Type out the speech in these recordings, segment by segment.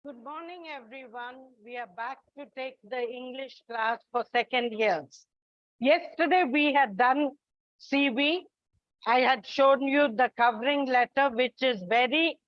Good morning, everyone. We are back to take the English class for second years. Yesterday, we had done CV. I had shown you the covering letter, which is very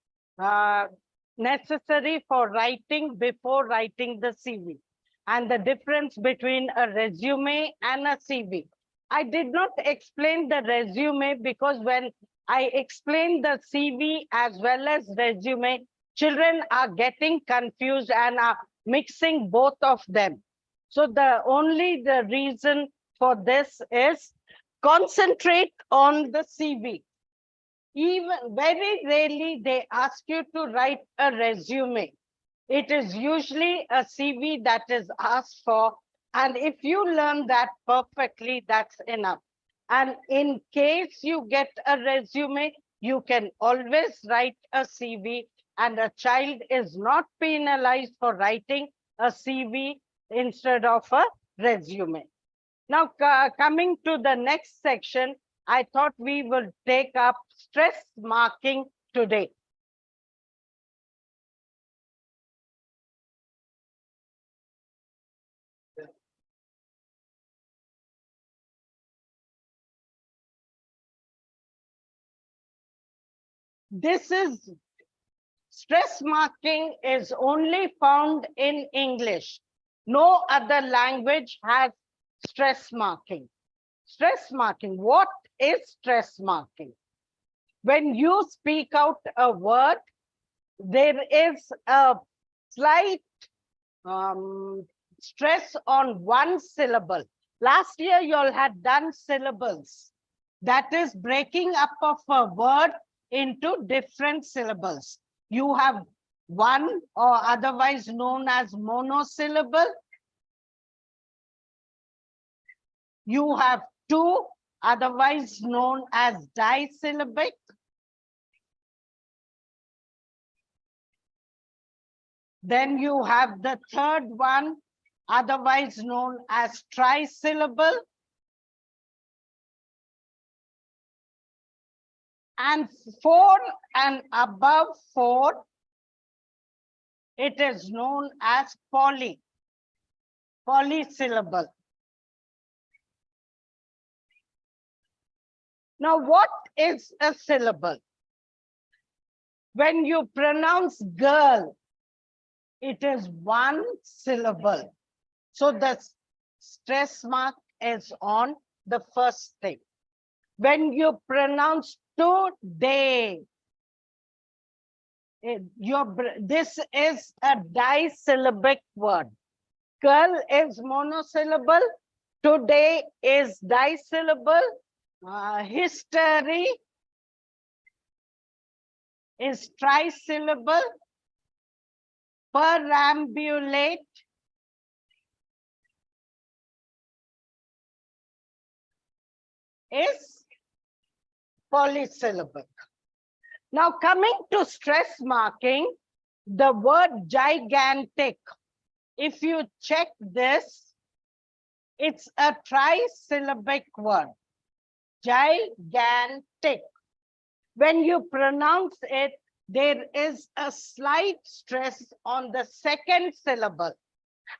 necessary for writing before writing the CV, and the difference between a resume and a CV. I did not explain the resume because when I explained the CV as well as resume, children are getting confused and are mixing both of them. So the reason for this is concentrate on the CV. Even very rarely they ask you to write a resume. It is usually a CV that is asked for. And if you learn that perfectly, that's enough. And in case you get a resume, you can always write a CV, and a child is not penalized for writing a CV instead of a resume. Now, coming to the next section, I thought we will take up stress marking today. Stress marking is only found in English. No other language has stress marking. Stress marking, what is stress marking? When you speak out a word, there is a slight stress on one syllable. Last year, you all had done syllables. That is breaking up of a word into different syllables. You have one, or otherwise known as monosyllable. You have two, otherwise known as disyllabic. Then you have the third one, otherwise known as trisyllable. And 4 and above 4, it is known as polysyllable. Now, what is a syllable? When you pronounce girl, it is one syllable. So the stress mark is on the first thing. When you pronounce today, this is a disyllabic word. Girl is monosyllable. Today is disyllable. History is trisyllable. Perambulate is polysyllabic. Now, coming to stress marking, the word gigantic, if you check this, it's a trisyllabic word. Gigantic. When you pronounce it, there is a slight stress on the second syllable.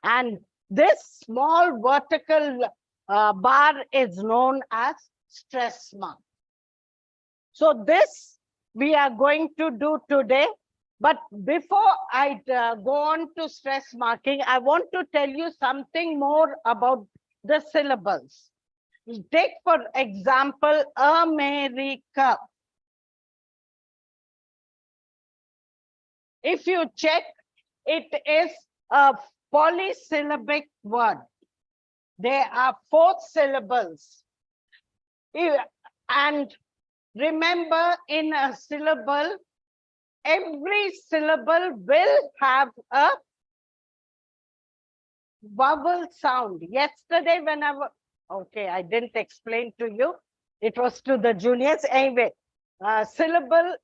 And this small vertical bar is known as stress mark. So this we are going to do today. But before I go on to stress marking, I want to tell you something more about the syllables. Take, for example, America. If you check, it is a polysyllabic word. There are 4 syllables. And remember, in a syllable, every syllable will have a vowel sound. Yesterday, I didn't explain to you. It was to the juniors. Anyway, syllable,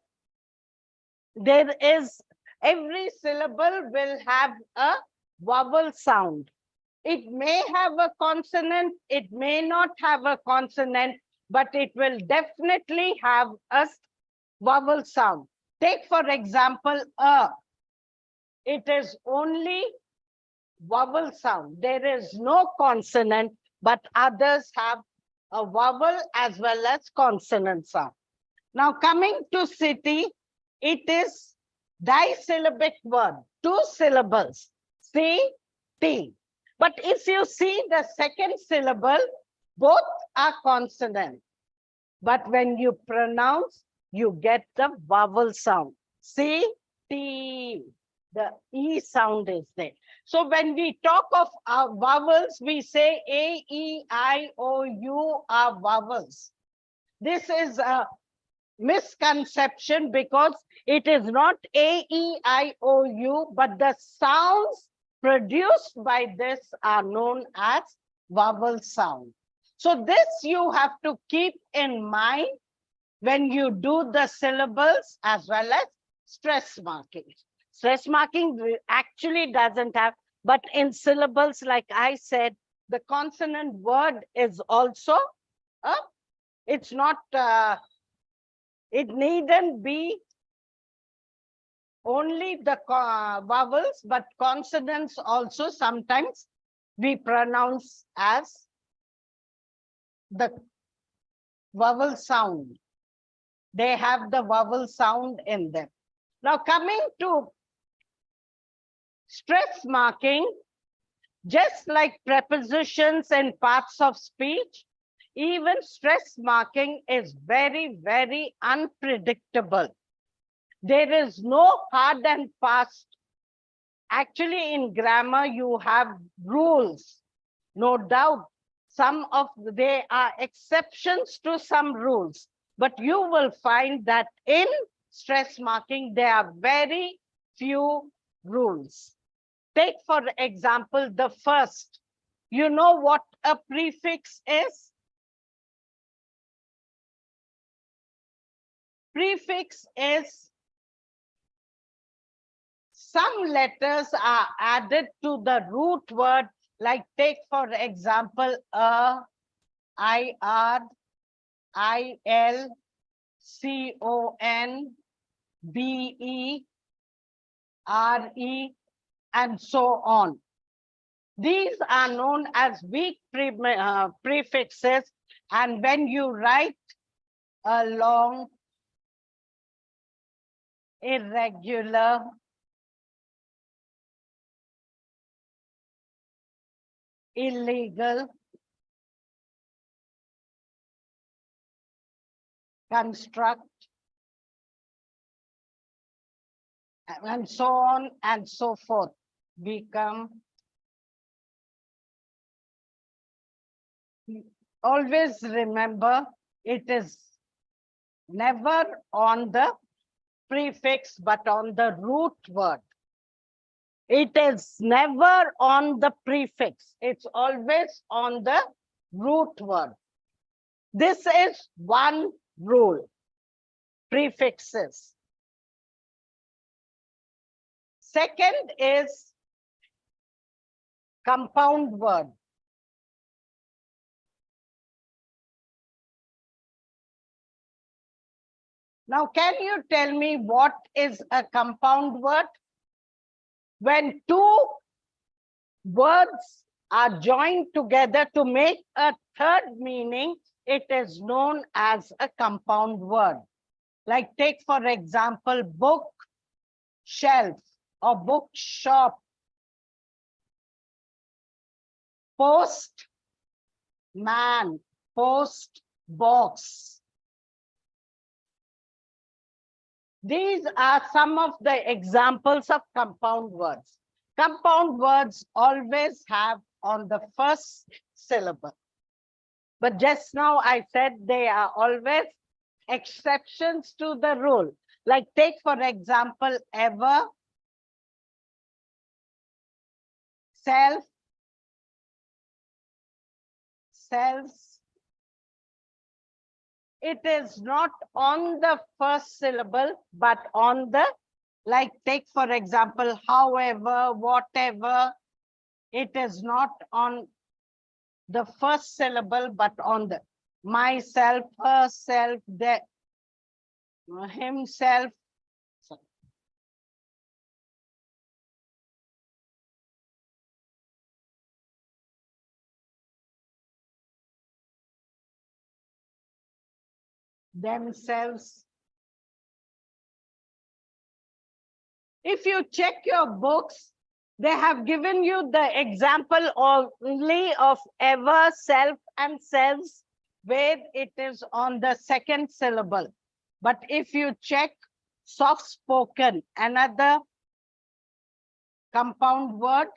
every syllable will have a vowel sound. It may have a consonant, it may not have a consonant, but it will definitely have a vowel sound. Take, for example, a. it is only vowel sound. There is no consonant, but others have a vowel as well as consonant sound. Now coming to city, it is disyllabic word, 2 syllables, C-T. But if you see the second syllable, both are consonant. But when you pronounce, you get the vowel sound, C-T. The E sound is there. So when we talk of vowels, we say A, E, I, O, U are vowels. This is a misconception because it is not A, E, I, O, U, but the sounds produced by this are known as vowel sound. So this you have to keep in mind when you do the syllables as well as stress marking. Stress marking actually doesn't have, but in syllables, like I said, the consonant word is also, it's not, it needn't be only the vowels, but consonants also sometimes we pronounce as the vowel sound. They have the vowel sound in them. Now coming to stress marking, just like prepositions and parts of speech, even stress marking is very, very unpredictable. There is no hard and fast. Actually, in grammar, you have rules, no doubt. There are exceptions to some rules, but you will find that in stress marking, there are very few rules. Take, for example, the first. You know what a prefix is? Prefix is some letters are added to the root word, like take, for example, a, IR, IL, CON, BE, RE, and so on. These are known as weak prefixes, and when you write a long, irregular, illegal, construct, and so on and so forth, become. Always remember, it is never on the prefix, but on the root word. It is never on the prefix. It's always on the root word. This is one rule, prefixes. Second is compound word. Now, can you tell me what is a compound word? When two words are joined together to make a third meaning, it is known as a compound word. Like take, for example, book, shelf, or bookshop. Post, man, post, box. These are some of the examples of compound words. Compound words always have on the first syllable. But just now I said they are always exceptions to the rule. Like take, for example, ever, self, selves. It is not on the first syllable, but on the, like take, for example, however, whatever. It is not on the first syllable, but on the myself, herself, himself. themselves. If you check your books, they have given you the example only of ever, self, and selves, where it is on the second syllable. But if you check soft spoken, another compound word,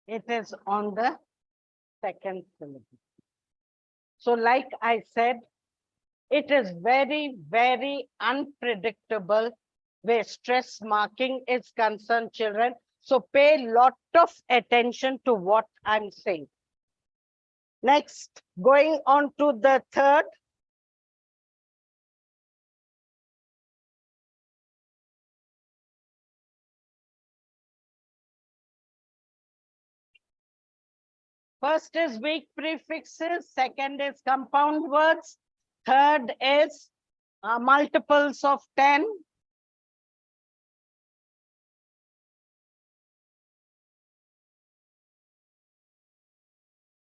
it is on the second syllable. So like I said, it is very, very unpredictable where stress marking is concerned, children. So pay a lot of attention to what I'm saying. Next, going on to the third. First is weak prefixes, second is compound words, third is multiples of 10.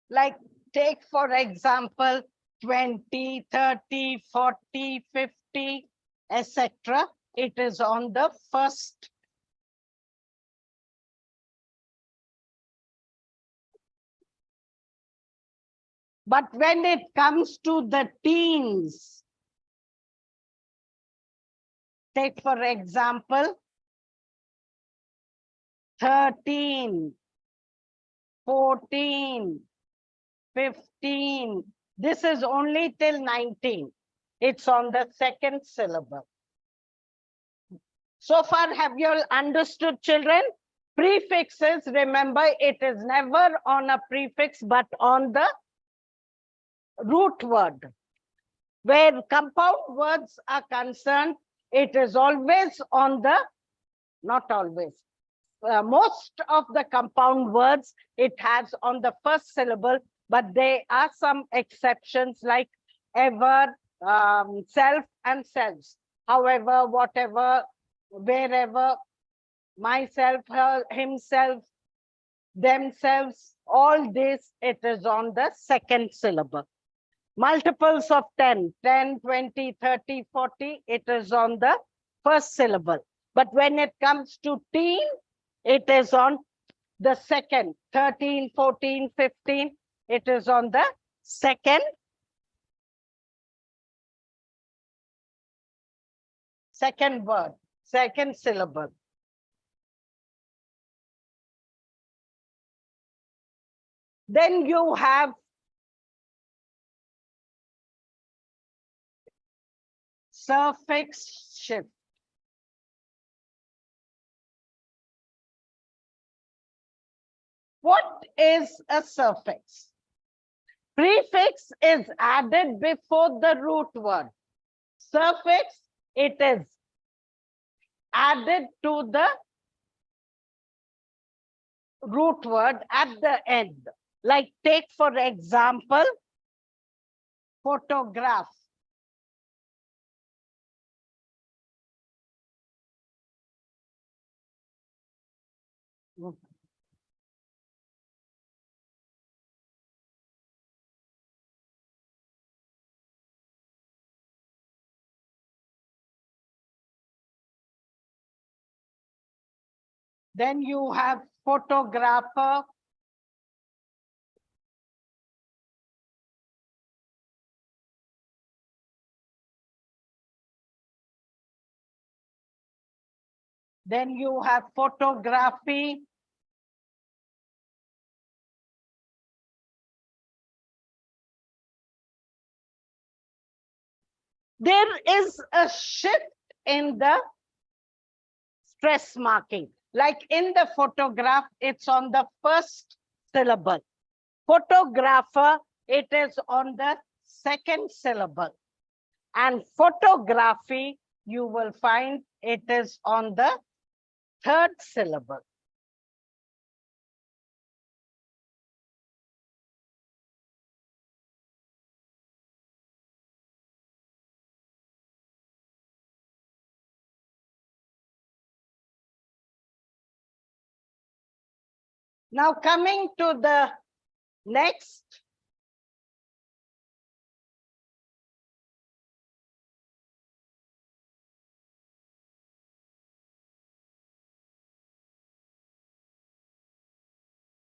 Like take for example, 20, 30, 40, 50, etc. It is on the first. But when it comes to the teens, take for example, 13, 14, 15. This is only till 19. It's on the second syllable. So far, have you all understood, children? Prefixes, remember, it is never on a prefix, but on the root word. Where compound words are concerned, it is always on the, not always, most of the compound words, it has on the first syllable, but there are some exceptions like ever, self and selves. However, whatever, wherever, myself, her, himself, themselves, all this, it is on the second syllable. Multiples of 10, 10, 20, 30, 40, it is on the first syllable. But when it comes to teen, it is on the second. 13, 14, 15, it is on the second word, second syllable. Then you have suffix shift. What is a suffix? Prefix is added before the root word. Suffix, it is added to the root word at the end. Like take for example, photograph. Then you have photographer. Then you have photography. There is a shift in the stress marking. Like in the photograph, it's on the first syllable. Photographer, it is on the second syllable. And photography, you will find it is on the third syllable. Now coming to the next,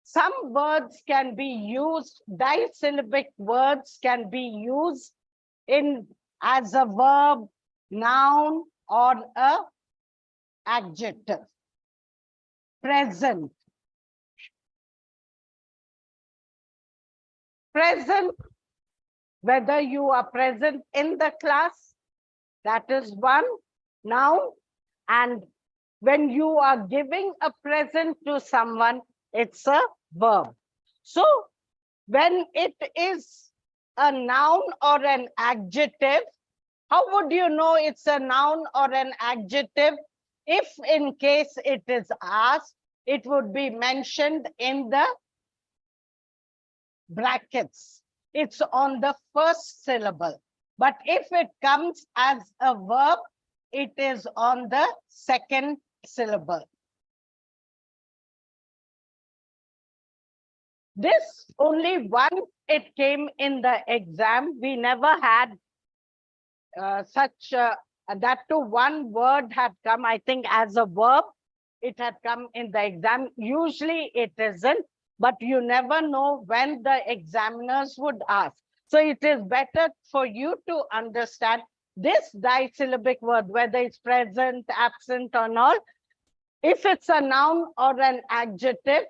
Some words can be used, disyllabic words can be used as a verb, noun, or a adjective. Present. Present, whether you are present in the class, that is one noun. And when you are giving a present to someone, it's a verb. So when it is a noun or an adjective, how would you know it's a noun or an adjective? If in case it is asked, it would be mentioned in the brackets. It's on the first syllable. But if it comes as a verb, it is on the second syllable. This only once it came in the exam. We never had that too one word had come, I think, as a verb. It had come in the exam. Usually it isn't, but you never know when the examiners would ask. So it is better for you to understand this disyllabic word, whether it's present, absent, or not. If it's a noun or an adjective,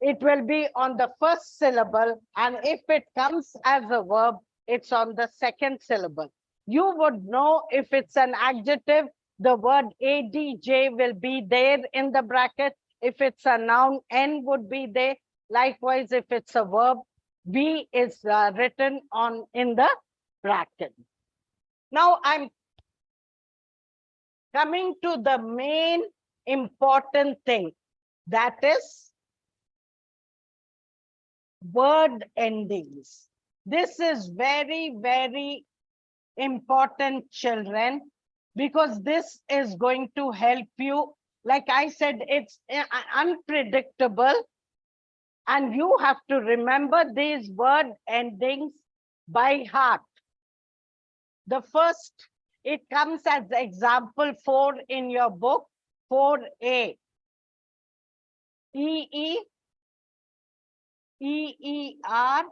it will be on the first syllable. And if it comes as a verb, it's on the second syllable. You would know if it's an adjective, the word adj will be there in the bracket. If it's a noun, n would be there. Likewise, if it's a verb, v is written on in the bracket. Now I'm coming to the main important thing, that is word endings. This is very, very important, children, because this is going to help you. Like I said, it's unpredictable, and you have to remember these word endings by heart. The first, it comes as example 4 in your book, 4A. EE, EER,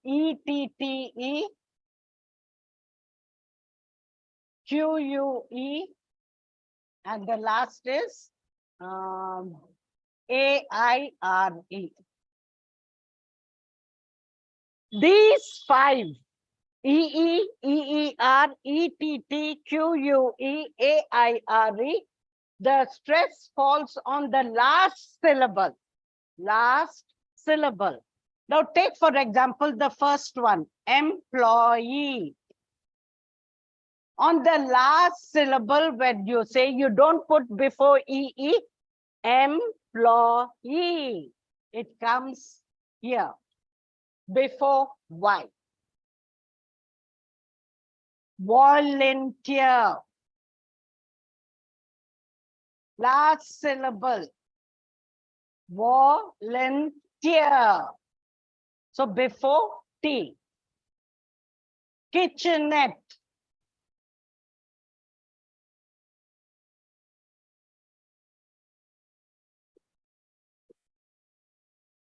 ETTE, QUE, and the last is AIRE. These 5, EE, EER, ETT, QUE, AIRE, the stress falls on the last syllable. Last syllable. Now take, for example, the first one, employee. On the last syllable, when you say, you don't put before EE, employee. It comes here, before Y. Volunteer. Last syllable, volunteer. So before T. Kitchenette.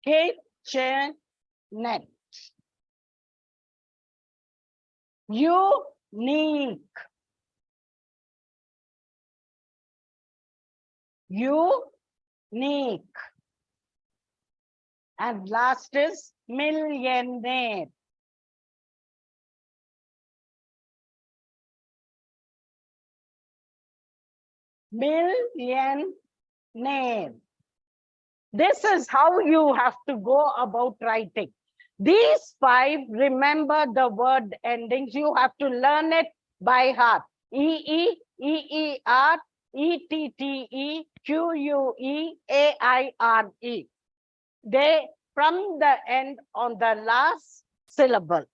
Kitchenette. Unique. Unique. And last is millionaire. Millionaire. This is how you have to go about writing. These 5, remember the word endings. You have to learn it by heart. EE, EER, ETTE, QUE, AIRE. They from the end on the last syllable.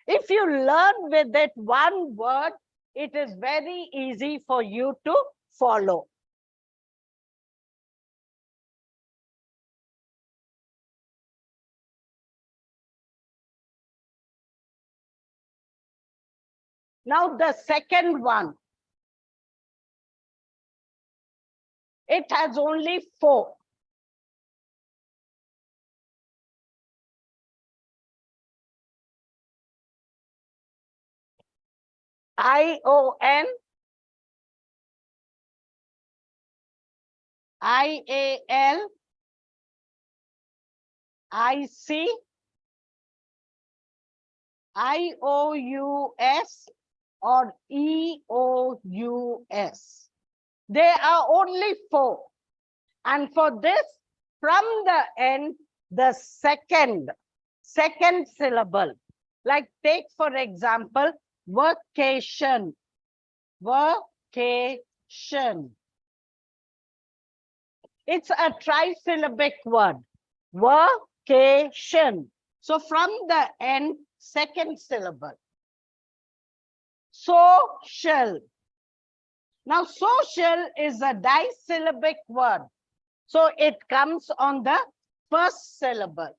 If you learn with it one word, it is very easy for you to follow. Now the second one. It has only 4. ION, IAL, IC, IOUS, or EOUS. There are only 4. And for this, from the end, the second syllable. Like take, for example, vacation. Vacation. It's a trisyllabic word. Vacation. So from the end, second syllable. Social. Now, social is a disyllabic word. So it comes on the first syllable.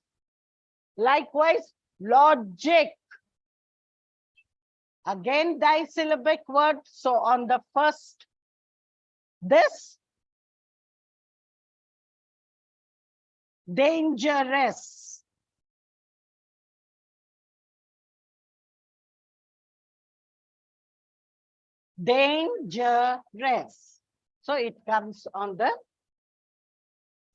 Likewise, logic. Again, disyllabic word. So on the first, this. Dangerous. Dangerous. So it comes on the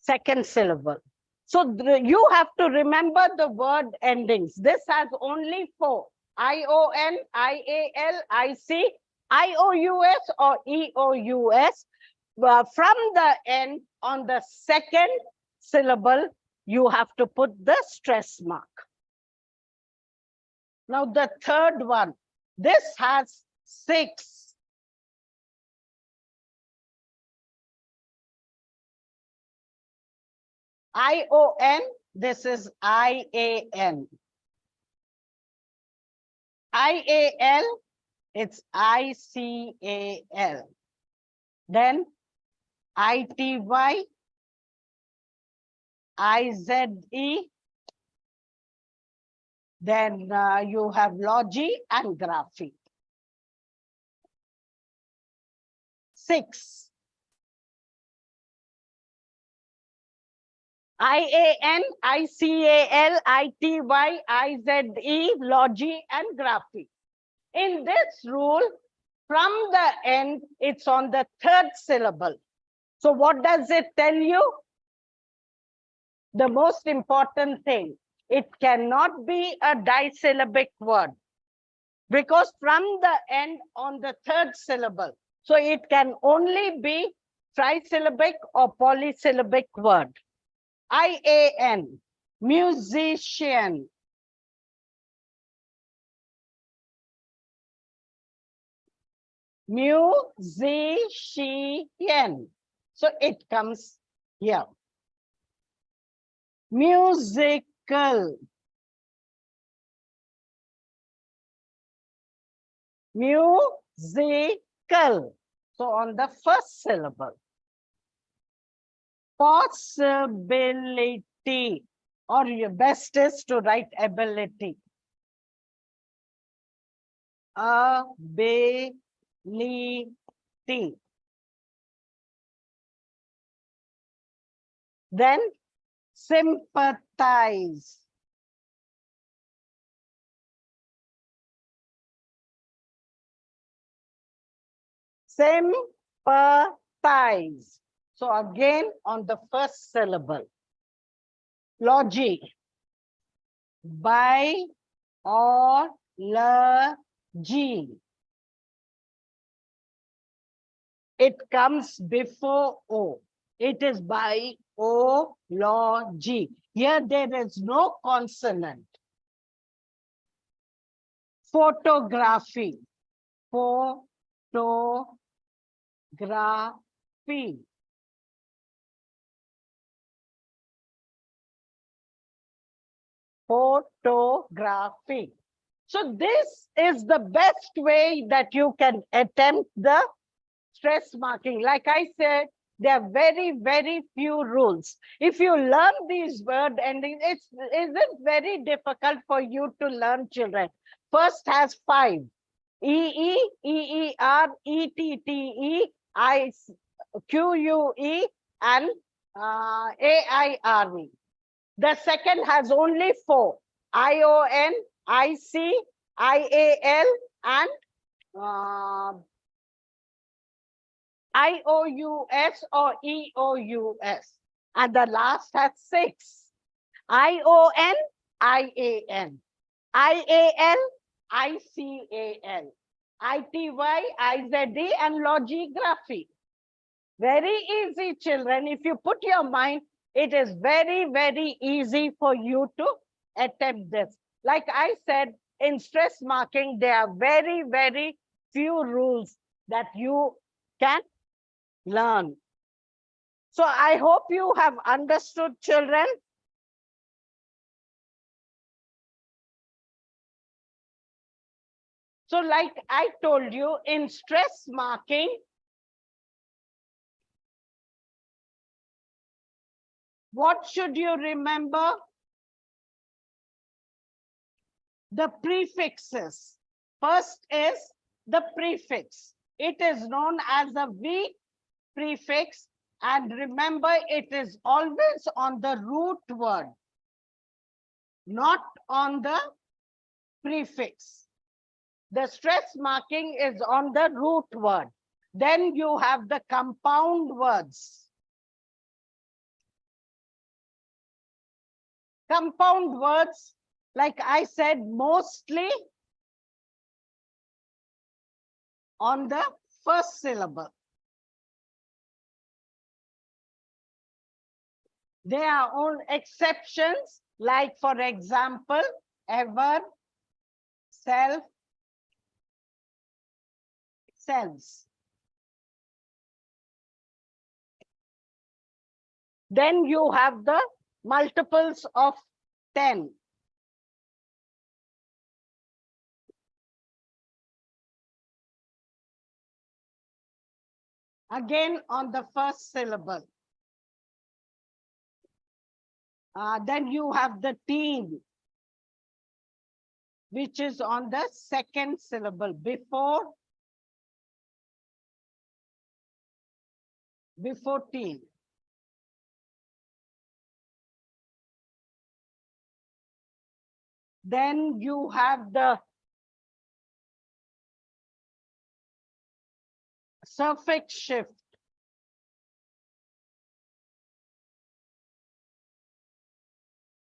second syllable. So you have to remember the word endings. This has only 4. ION, IAL, IC, IOUS or EOUS. From the end on the second syllable, you have to put the stress mark. Now the third one, this has 6. ION, this is IAN. IAL, it's ICAL. Then ITY, IZE. Then you have logi and graphy. 6. IAN, ICAL, ITY, IZE, logi, and graphy. In this rule, from the end, it's on the third syllable. So what does it tell you? The most important thing, it cannot be a disyllabic word because from the end on the third syllable. So it can only be trisyllabic or polysyllabic word. IAN, musician. Musician. So it comes here. Musical. Musical. So on the first syllable. Possibility, or your best is to write ability. Ability. Then sympathize. Sympathize. So again, on the first syllable. Logi. Biology. It comes before O. It is biology. Here there is no consonant. Photography. Photography. Photography. So this is the best way that you can attempt the stress marking. Like I said, there are very, very few rules. If you learn these word endings, is it very difficult for you to learn, children? First has 5. EE, EER, ETTE, QUE and AIRE. The second has only 4: ION, IC, IAL, and IOUS or EOUS. And the last has 6: ION, IAN, IAL, ICAL, ITY, IZD, and logography. Very easy, children. If you put your mind, it is very, very easy for you to attempt this. Like I said, in stress marking, there are very, very few rules that you can learn. So I hope you have understood, children. So like I told you, in stress marking, what should you remember? The prefixes. First is the prefix. It is known as a V prefix, and remember, it is always on the root word, not on the prefix. The stress marking is on the root word. Then you have the compound words. Compound words, like I said, mostly on the first syllable. There are all exceptions, like for example, ever, self, selves. Then you have the multiples of 10. Again on the first syllable. Then you have the teen, which is on the second syllable, before teen. Then you have the suffix shift.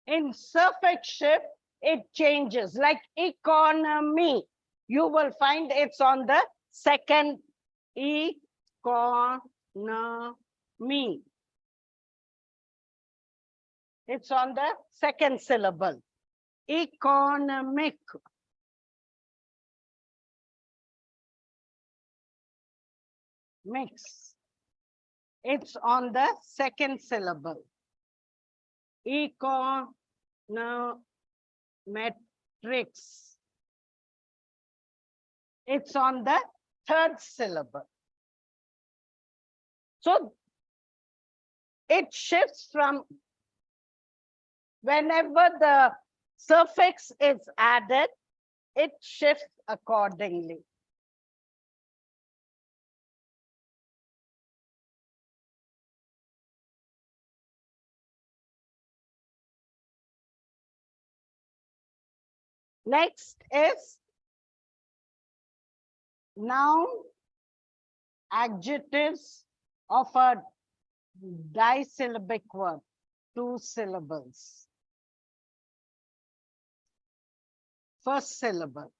In suffix shift, it changes, like economy. You will find it's on the second economy. It's on the second syllable. Economic. Mix. It's on the second syllable. Econometrics. It's on the third syllable. So it shifts from whenever the suffix is added, it shifts accordingly. Next is noun, adjectives of a disyllabic word, 2 syllables. First syllable.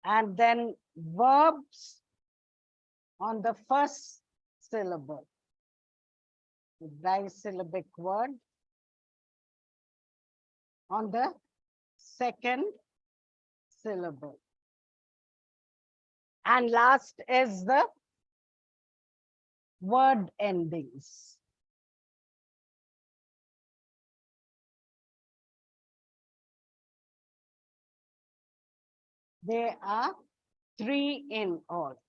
And then verbs on the first syllable. Disyllabic word on the second syllable. And last is the word endings. There are 3 in all.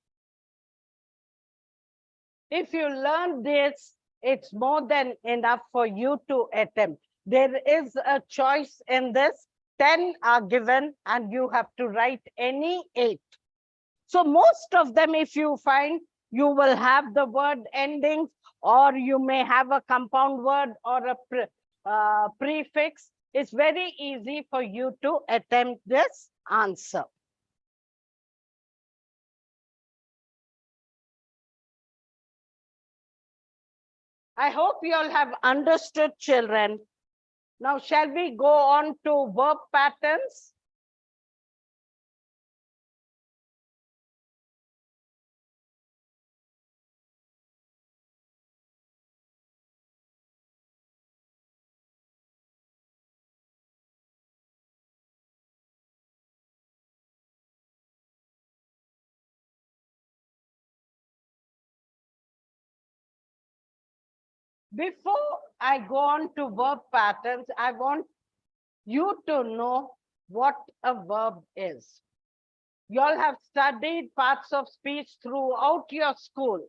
If you learn this, it's more than enough for you to attempt. There is a choice in this. 10 are given and you have to write any 8. So most of them, if you find, you will have the word endings, or you may have a compound word or a prefix. It's very easy for you to attempt this answer. I hope you all have understood, children. Now, shall we go on to verb patterns? Before I go on to verb patterns, I want you to know what a verb is. You all have studied parts of speech throughout your school.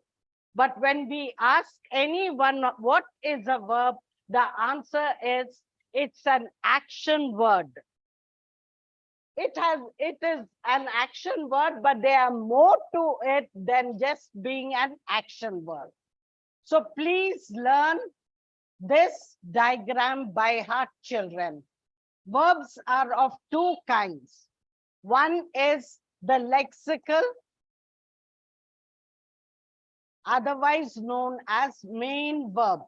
But when we ask anyone what is a verb, the answer is it's an action word. It is an action word, but there are more to it than just being an action word. So please learn this diagram by heart, children. Verbs are of two kinds. One is the lexical, otherwise known as main verb.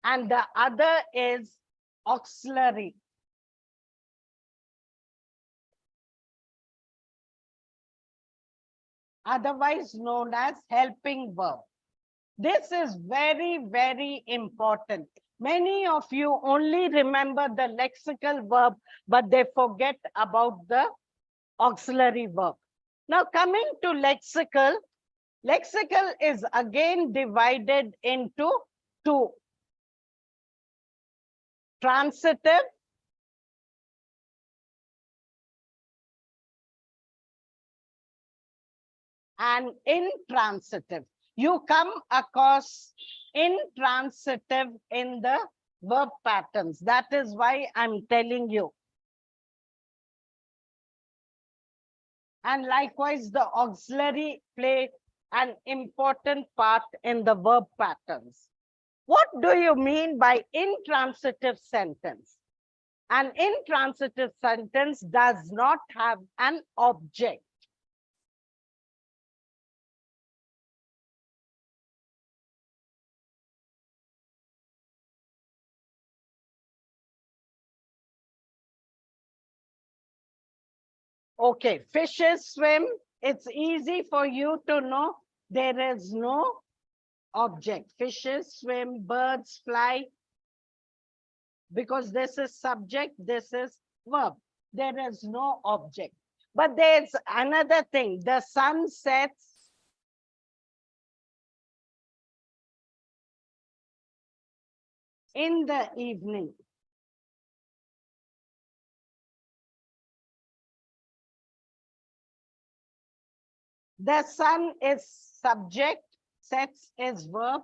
And the other is auxiliary. Otherwise known as helping verb. This is very, very important. Many of you only remember the lexical verb, but they forget about the auxiliary verb. Now, coming to lexical, lexical is again divided into two: transitive and intransitive. You come across intransitive in the verb patterns. That is why I'm telling you. And likewise, the auxiliary play an important part in the verb patterns. What do you mean by intransitive sentence? An intransitive sentence does not have an object. Okay, fishes swim. It's easy for you to know there is no object. Fishes swim, birds fly. Because this is subject, this is verb. There is no object. But there's another thing. The sun sets in the evening. The sun is subject, sets is verb,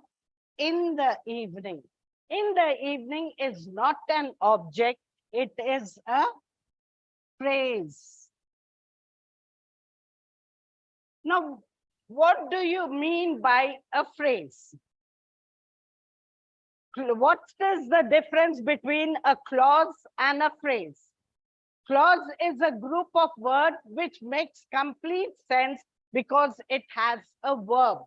in the evening. In the evening is not an object, it is a phrase. Now, what do you mean by a phrase? What is the difference between a clause and a phrase? Clause is a group of words which makes complete sense because it has a verb.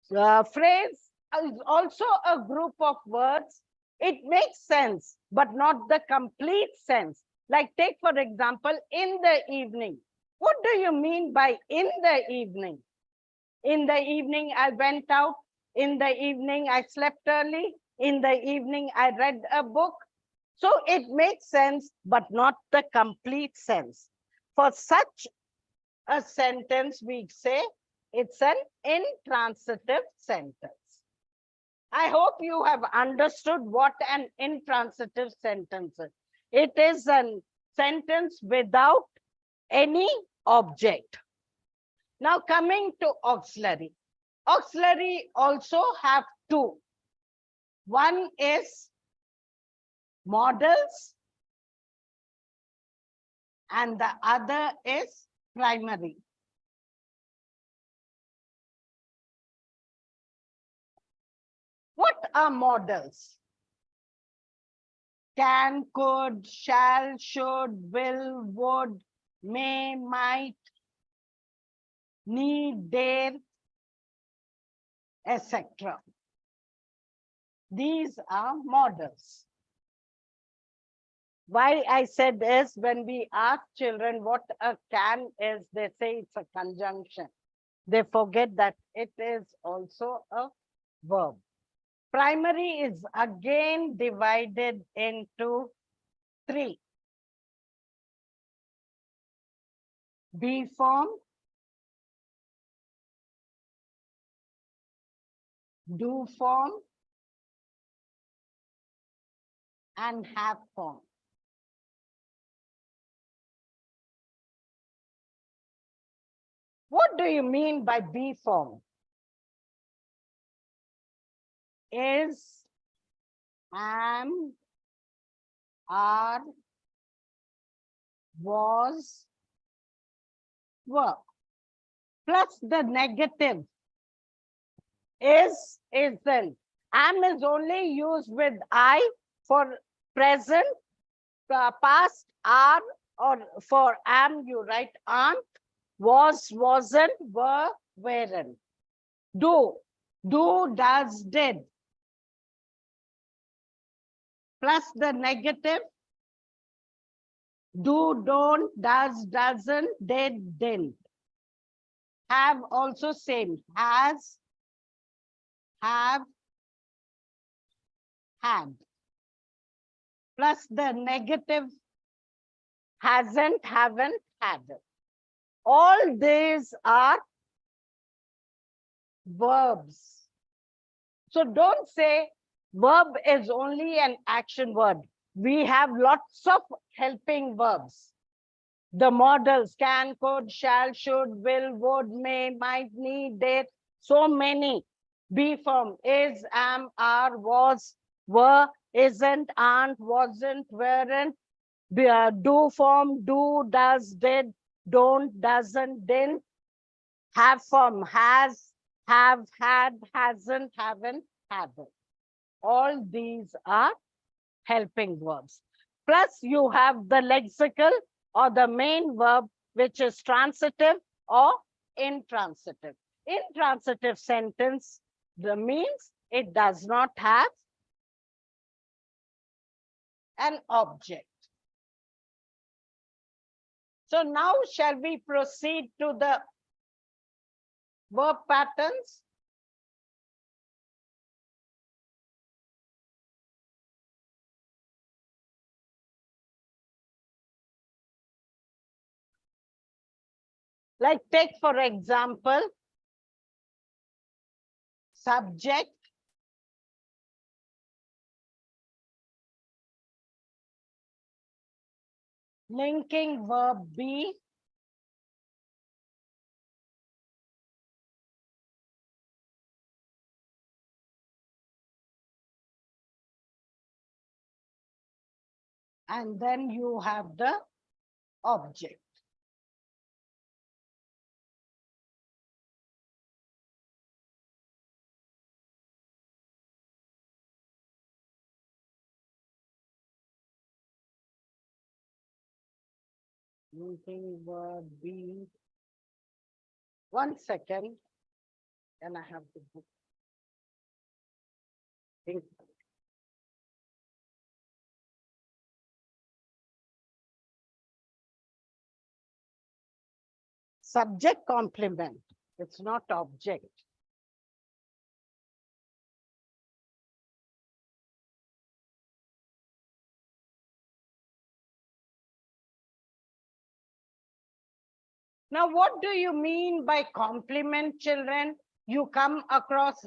Phrase is also a group of words. It makes sense, but not the complete sense. Like take, for example, in the evening. What do you mean by in the evening? In the evening, I went out. In the evening, I slept early. In the evening, I read a book. So it makes sense, but not the complete sense. For such a sentence, we say it's an intransitive sentence. I hope you have understood what an intransitive sentence is. It is a sentence without any object. Now coming to auxiliary. Auxiliary also have two. One is modals and the other is primary. What are models? Can, could, shall, should, will, would, may, might, need, dare, etc. These are models. Why I said is, when we ask children what a can is, they say it's a conjunction. They forget that it is also a verb. Primary is again divided into three. Be form, do form, and have form. What do you mean by be form? Is, am, are, was, were. Plus the negative. Is, isn't. Am is only used with I for present, past, are, or for am you write aren't, was, wasn't, were, weren't. Do, does, did. Plus the negative. Do, don't, does, doesn't, did, didn't. Have also same. Has, have, had. Plus the negative. Hasn't, haven't, hadn't. All these are verbs. So don't say verb is only an action word. We have lots of helping verbs. The models can, could, shall, should, will, would, may, might, need, dare, so many. Be form is, am, are, was, were, isn't, aren't, wasn't, weren't. Do form do, does, did, don't, doesn't, didn't. Have form has, have, had, hasn't, haven't, haven't. All these are helping verbs. Plus you have the lexical or the main verb, which is transitive or intransitive. Intransitive sentence means it does not have an object. So now shall we proceed to the verb patterns? Like take for example, subject, linking verb be, and then you have the object. Linking verb be. 1 second, and I have to think. Subject complement. It's not object. Now, what do you mean by complement, children? You come across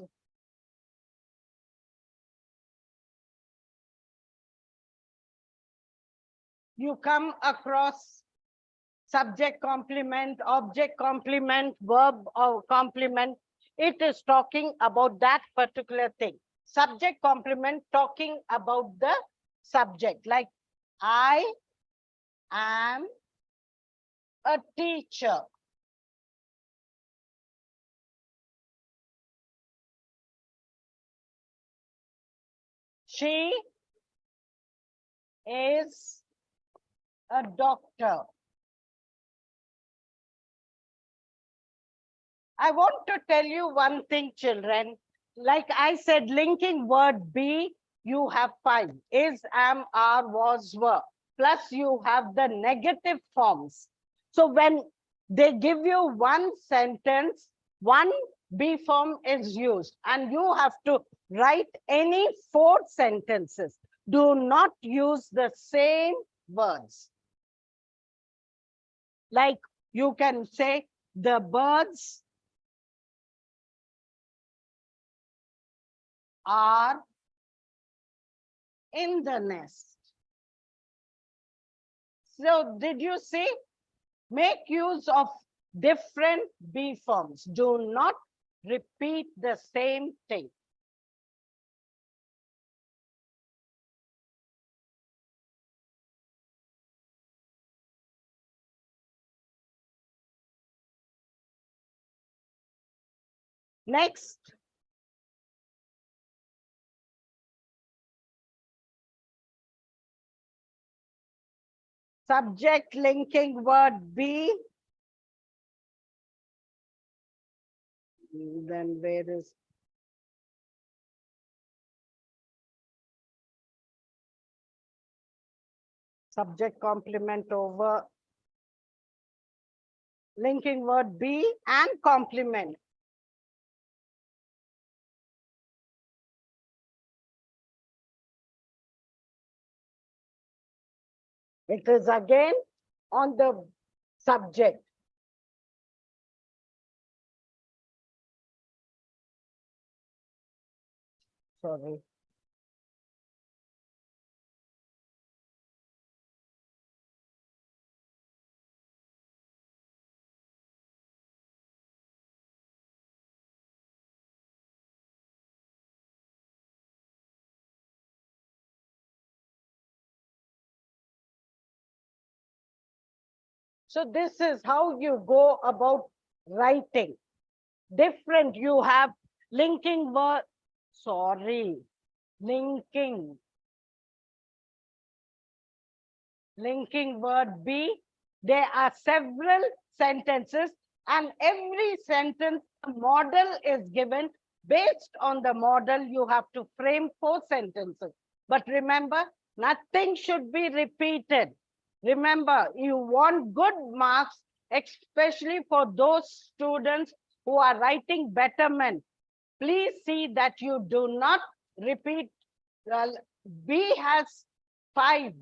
subject complement, object complement, verb or complement. It is talking about that particular thing. Subject complement talking about the subject, like I am a teacher. She is a doctor. I want to tell you one thing, children. Like I said, linking word be, you have 5. Is, am, are, was, were. Plus you have the negative forms. So when they give you one sentence, one be form is used. And you have to write any 4 sentences. Do not use the same words. Like you can say, the birds are in the nest. So did you see? Make use of different be forms. Do not repeat the same thing. Next, subject linking word be. Then where is subject complement over linking word be and complement. It is again on the subject. Sorry. So this is how you go about writing. Different, you have linking word, sorry, linking word be. There are several sentences and every sentence a model is given. Based on the model, you have to frame 4 sentences. But remember, nothing should be repeated. Remember, you want good marks, especially for those students who are writing betterment. Please see that you do not repeat. B has 5.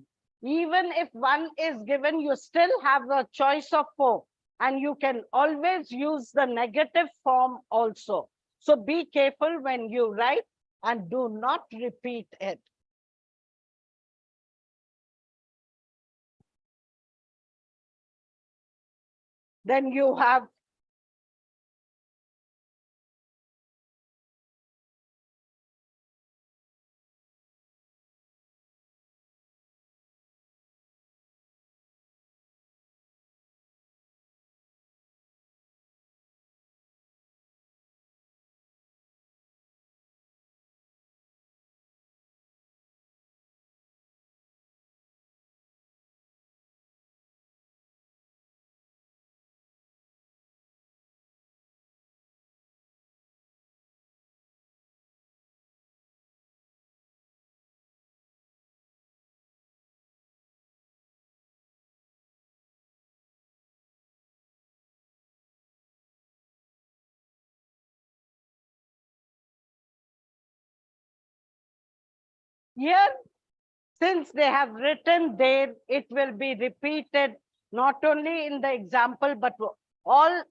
Even if 1 is given, you still have a choice of 4. And you can always use the negative form also. So be careful when you write and do not repeat it. Then you have here, since they have written there, it will be repeated not only in the example, but all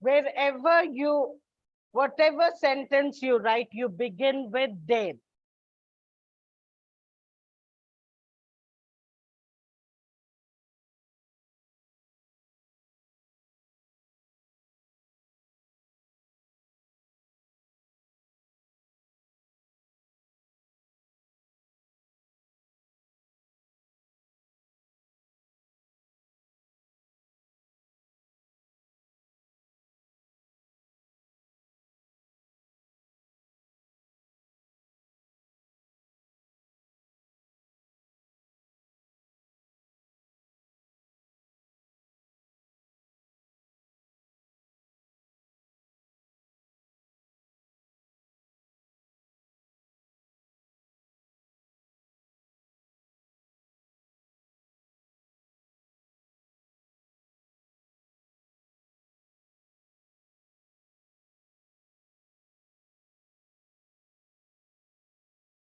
wherever you, whatever sentence you write, you begin with there.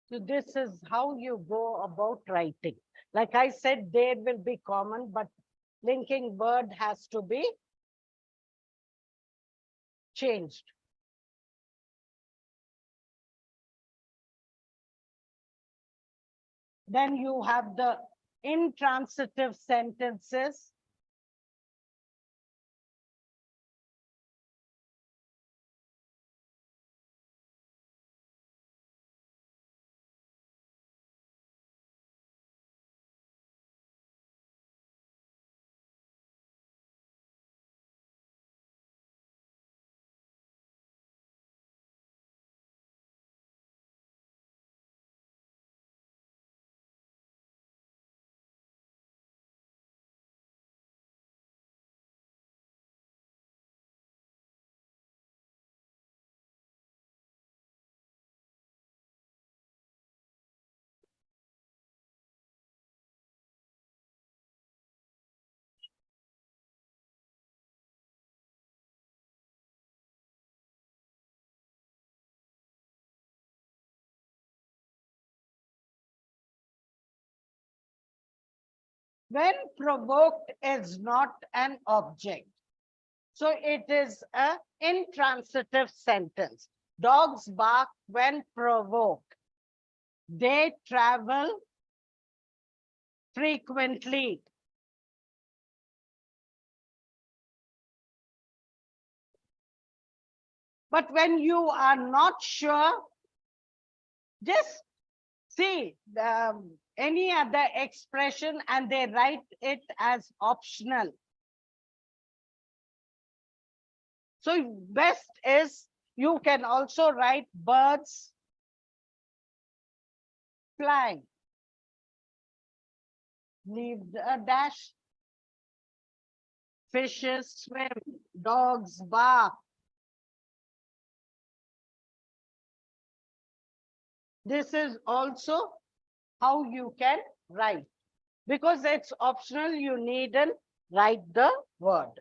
So this is how you go about writing. Like I said, there will be common, but linking word has to be changed. Then you have the intransitive sentences. When provoked is not an object. So it is a intransitive sentence. Dogs bark when provoked. They travel frequently. But when you are not sure, just see any other expression and they write it as optional. So best is you can also write birds fly. Leave a dash. Fishes swim. Dogs bark. This is also how you can write. Because it's optional, you needn't write the word.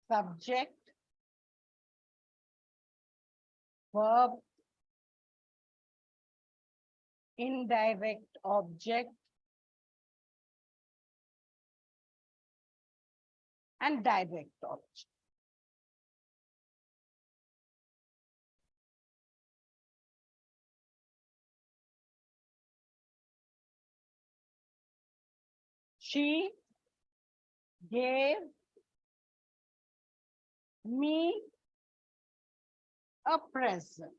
Subject, verb, indirect object, and direct object. She gave me a present.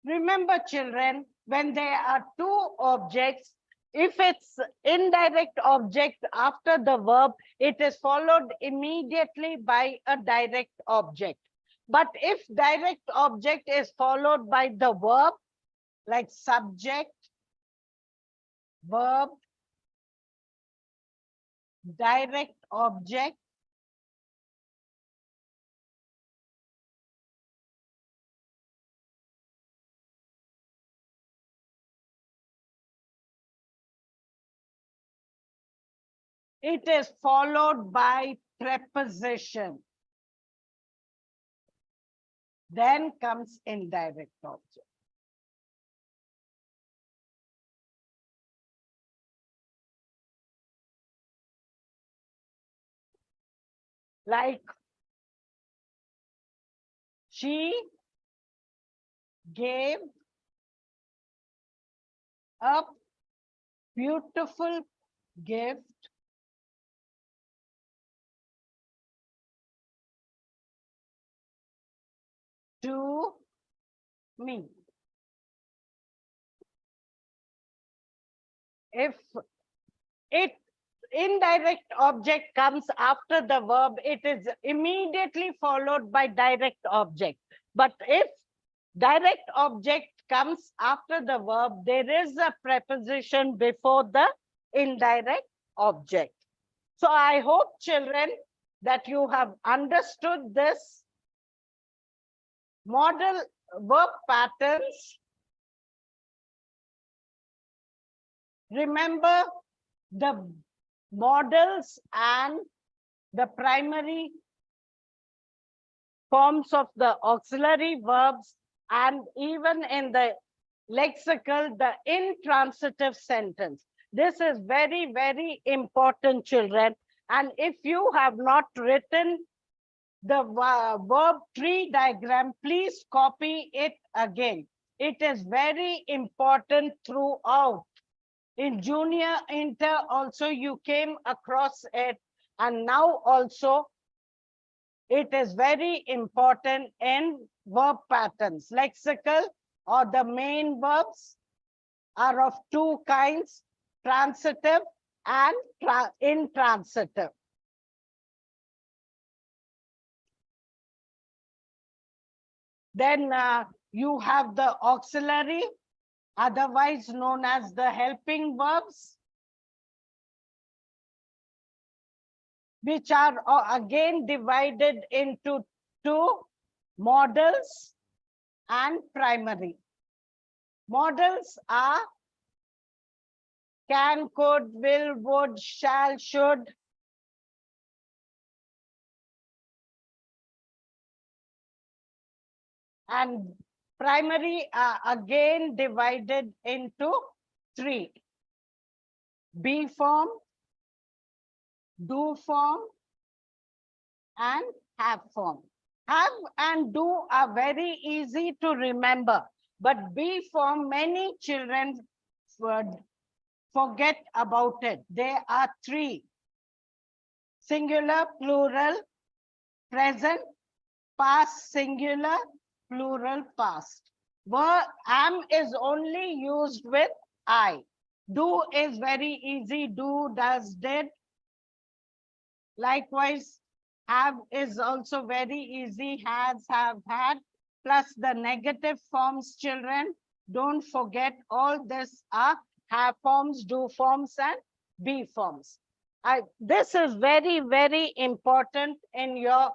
Remember, children, when there are two objects, if it's indirect object after the verb, it is followed immediately by a direct object. But if direct object is followed by the verb, like subject, verb, direct object, it is followed by preposition. Then comes indirect object. Like she gave a beautiful gift to me. If it indirect object comes after the verb, it is immediately followed by direct object. But if direct object comes after the verb, there is a preposition before the indirect object. So I hope, children, that you have understood this model verb patterns. Remember the models and the primary forms of the auxiliary verbs, and even in the lexical, the intransitive sentence. This is very, very important, children. And if you have not written the verb tree diagram, please copy it again. It is very important throughout. In junior inter also you came across it, and now also it is very important in verb patterns. Lexical, or the main verbs, are of two kinds, transitive and intransitive. Then you have the auxiliary, otherwise known as the helping verbs, which are again divided into two, models and primary. Models are can, could, will, would, shall, should. And primary are again divided into three: be form, do form, and have form. Have and do are very easy to remember, but be form, many children forget about it. There are three: singular, plural, present, past singular, plural, past. Verb am is only used with I. Do is very easy: do, does, did. Likewise, have is also very easy: has, have, had. Plus the negative forms, children. Don't forget, all this are have forms, do forms, and be forms. This is very, very important in your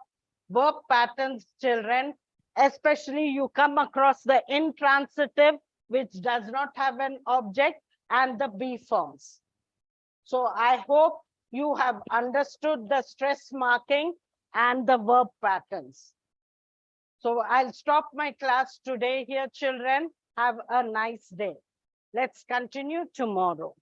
verb patterns, children. Especially you come across the intransitive, which does not have an object, and the be forms. So I hope you have understood the stress marking and the verb patterns. So I'll stop my class today here, children. Have a nice day. Let's continue tomorrow.